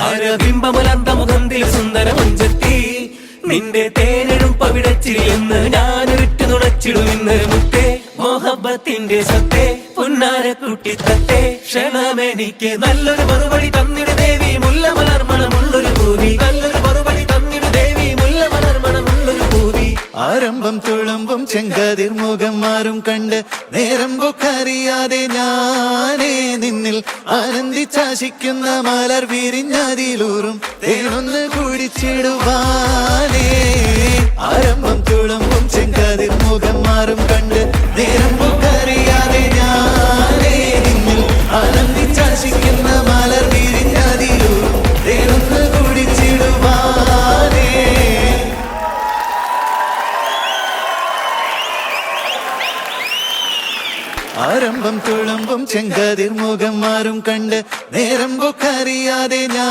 ആരബിംബമുലന്ത മുഖന്തിൽ സുന്ദര മുഞ്ചത്തി നിന്റെ തേനെഴും പവിടച്ചിൽ എന്ന് ഞാനൊരിട്ടു നുണച്ചിടുമിന്ന് മുത്തേ മോഹബത്തിന്റെ സത്തേ പുന്നാര കുട്ടിത്തത്തെ ക്ഷണമെനിക്ക് നല്ലൊരു മറുപടി തന്നിട് ദേവി മുല്ല മലർമണമുള്ളൊരു ഭൂമി നല്ലൊരു മറുപടി തന്നിട് ദേവി മുല്ല മലർമണമുള്ളൊരു ഭൂമി ആരംഭം തുളുമ്പും ചെങ്കതിർ മുഖം മാറും കണ്ട് നേരം പൊക്കറിയാതെ ഞാനേ നിന്നിൽ ആനന്ദിച്ചാശിക്കുന്ന മലർ വിരിഞ്ഞതിലൂറും തേനൊന്ന് കുടിച്ചിടുവാനേ ആരംഭം തുളുമ്പും ചെങ്കതിർ മുഖം മാറും കണ്ട് നേരം പൊക്കറിയാതെ ഞാനേ നിന്നിൽ ആനന്ദിച്ചാശിക്കുന്ന മലർ വിരിഞ്ഞതിലൂറും തേനൊന്ന് കുടിച്ചിടുവാനേ ആരംഭം തുളുമ്പും ചെങ്കതിർ മുഖം മാറും കണ്ട് നേരം പൊക്കറിയാതെ ഞാൻ